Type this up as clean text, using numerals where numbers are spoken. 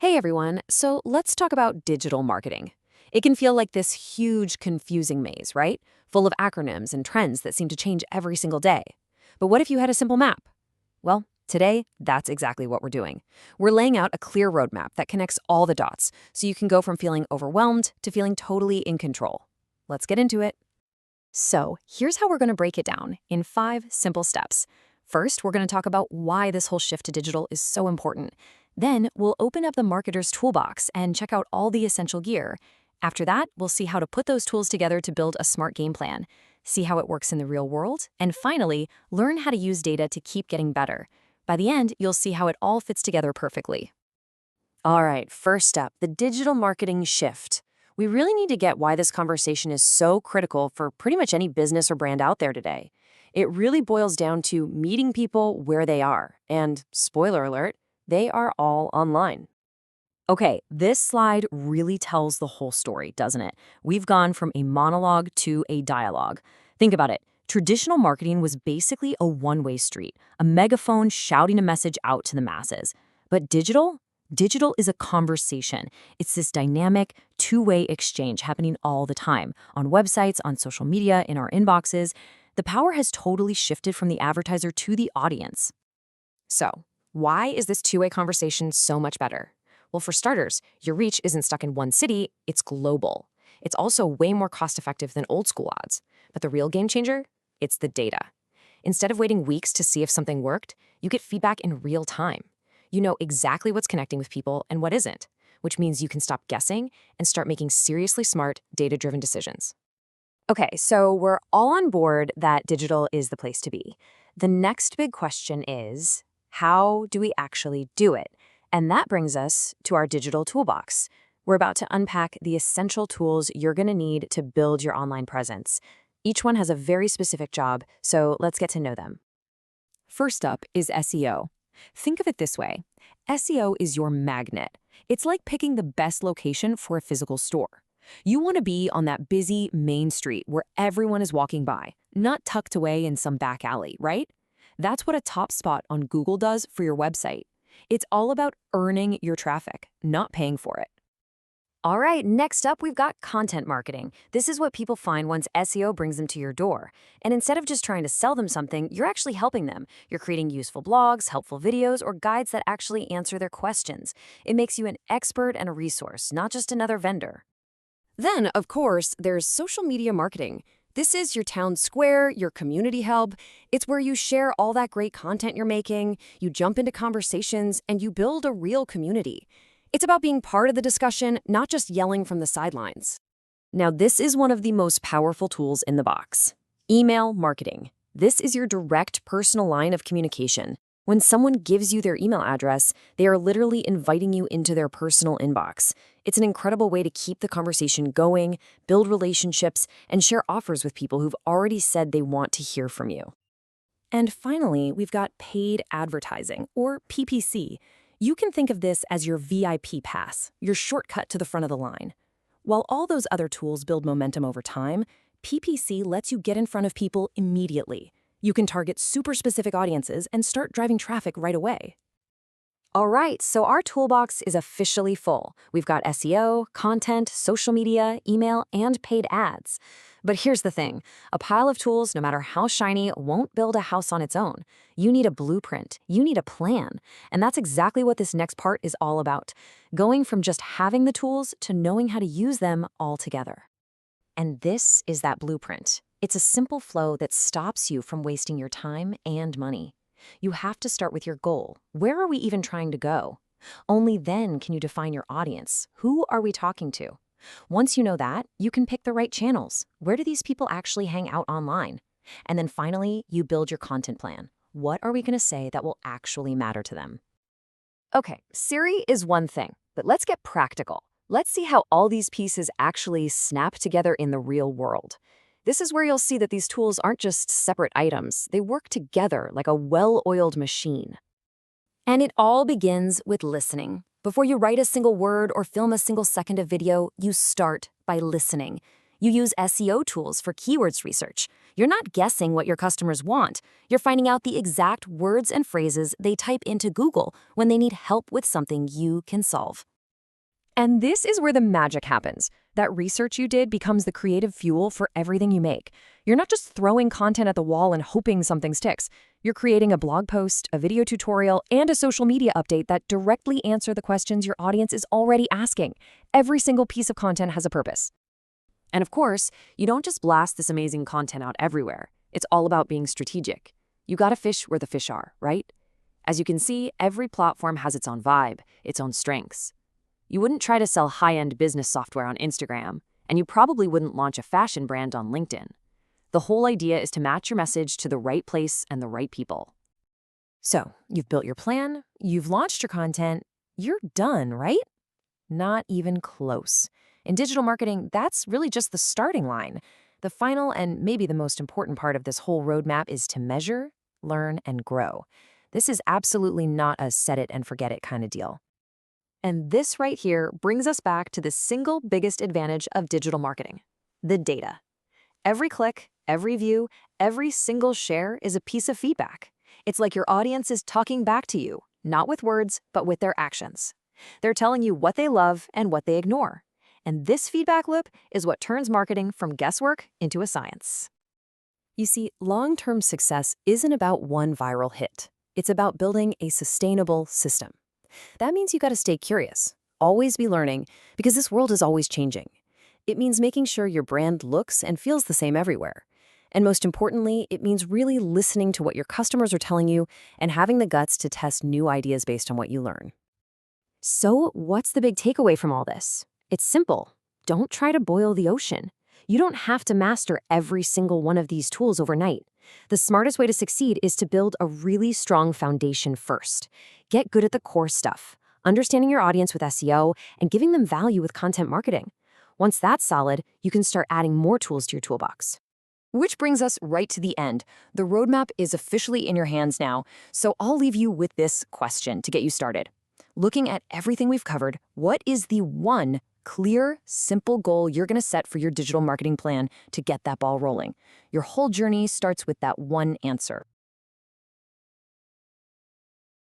Hey everyone, so let's talk about digital marketing. It can feel like this huge, confusing maze, right? Full of acronyms and trends that seem to change every single day. But what if you had a simple map? Well, today, that's exactly what we're doing. We're laying out a clear roadmap that connects all the dots so you can go from feeling overwhelmed to feeling totally in control. Let's get into it. So, here's how we're going to break it down in 5 simple steps. First, we're going to talk about why this whole shift to digital is so important. Then, we'll open up the marketer's toolbox and check out all the essential gear. After that, we'll see how to put those tools together to build a smart game plan, see how it works in the real world, and finally, learn how to use data to keep getting better. By the end, you'll see how it all fits together perfectly. All right, first up, the digital marketing shift. We really need to get why this conversation is so critical for pretty much any business or brand out there today. It really boils down to meeting people where they are. And spoiler alert, they are all online. Okay, this slide really tells the whole story, doesn't it? We've gone from a monologue to a dialogue. Think about it. Traditional marketing was basically a one-way street, a megaphone shouting a message out to the masses. But digital? Digital is a conversation. It's this dynamic, two-way exchange happening all the time, on websites, on social media, in our inboxes. The power has totally shifted from the advertiser to the audience. So, why is this two-way conversation so much better? Well, for starters, your reach isn't stuck in one city, it's global. It's also way more cost-effective than old-school ads. But the real game changer? It's the data. Instead of waiting weeks to see if something worked, you get feedback in real time. You know exactly what's connecting with people and what isn't, which means you can stop guessing and start making seriously smart, data-driven decisions. Okay, so we're all on board that digital is the place to be. The next big question is, how do we actually do it? And that brings us to our digital toolbox. We're about to unpack the essential tools you're going to need to build your online presence. Each one has a very specific job, so let's get to know them. First up is SEO. Think of it this way. SEO is your magnet. It's like picking the best location for a physical store. You want to be on that busy main street where everyone is walking by, not tucked away in some back alley, right? That's what a top spot on Google does for your website. It's all about earning your traffic, not paying for it. All right, next up, we've got content marketing. This is what people find once SEO brings them to your door. And instead of just trying to sell them something, you're actually helping them. You're creating useful blogs, helpful videos, or guides that actually answer their questions. It makes you an expert and a resource, not just another vendor. Then, of course, there's social media marketing. This is your town square, your community hub. It's where you share all that great content you're making, you jump into conversations, and you build a real community. It's about being part of the discussion, not just yelling from the sidelines. Now, this is one of the most powerful tools in the box. Email marketing. This is your direct personal line of communication. When someone gives you their email address, they are literally inviting you into their personal inbox. It's an incredible way to keep the conversation going, build relationships, and share offers with people who've already said they want to hear from you. And finally, we've got paid advertising, or PPC. You can think of this as your VIP pass, your shortcut to the front of the line. While all those other tools build momentum over time, PPC lets you get in front of people immediately. You can target super specific audiences and start driving traffic right away. All right, so our toolbox is officially full. We've got SEO, content, social media, email, and paid ads. But here's the thing, a pile of tools, no matter how shiny, won't build a house on its own. You need a blueprint, you need a plan. And that's exactly what this next part is all about, going from just having the tools to knowing how to use them all together. And this is that blueprint. It's a simple flow that stops you from wasting your time and money. You have to start with your goal. Where are we even trying to go? Only then can you define your audience. Who are we talking to? Once you know that, you can pick the right channels. Where do these people actually hang out online? And then finally, you build your content plan. What are we going to say that will actually matter to them? Okay, Siri is one thing, but let's get practical. Let's see how all these pieces actually snap together in the real world. This is where you'll see that these tools aren't just separate items. They work together like a well-oiled machine. And it all begins with listening. Before you write a single word or film a single second of video, you start by listening. You use SEO tools for keywords research. You're not guessing what your customers want. You're finding out the exact words and phrases they type into Google when they need help with something you can solve. And this is where the magic happens. That research you did becomes the creative fuel for everything you make. You're not just throwing content at the wall and hoping something sticks. You're creating a blog post, a video tutorial, and a social media update that directly answer the questions your audience is already asking. Every single piece of content has a purpose. And of course, you don't just blast this amazing content out everywhere. It's all about being strategic. You gotta fish where the fish are, right? As you can see, every platform has its own vibe, its own strengths. You wouldn't try to sell high-end business software on Instagram, and you probably wouldn't launch a fashion brand on LinkedIn. The whole idea is to match your message to the right place and the right people. So, you've built your plan, you've launched your content, you're done, right? Not even close. In digital marketing, that's really just the starting line. The final and maybe the most important part of this whole roadmap is to measure, learn, and grow. This is absolutely not a set it and forget it kind of deal. And this right here brings us back to the single biggest advantage of digital marketing: the data. Every click, every view, every single share is a piece of feedback. It's like your audience is talking back to you, not with words, but with their actions. They're telling you what they love and what they ignore. And this feedback loop is what turns marketing from guesswork into a science. You see, long-term success isn't about one viral hit. It's about building a sustainable system. That means you got to stay curious, always be learning, because this world is always changing. It means making sure your brand looks and feels the same everywhere. And most importantly, it means really listening to what your customers are telling you and having the guts to test new ideas based on what you learn. So, what's the big takeaway from all this? It's simple. Don't try to boil the ocean. You don't have to master every single one of these tools overnight. The smartest way to succeed is to build a really strong foundation first. Get good at the core stuff, understanding your audience with SEO, and giving them value with content marketing. Once that's solid, you can start adding more tools to your toolbox. Which brings us right to the end. The roadmap is officially in your hands now, so I'll leave you with this question to get you started. Looking at everything we've covered, what is the one clear, simple goal you're going to set for your digital marketing plan to get that ball rolling? Your whole journey starts with that one answer.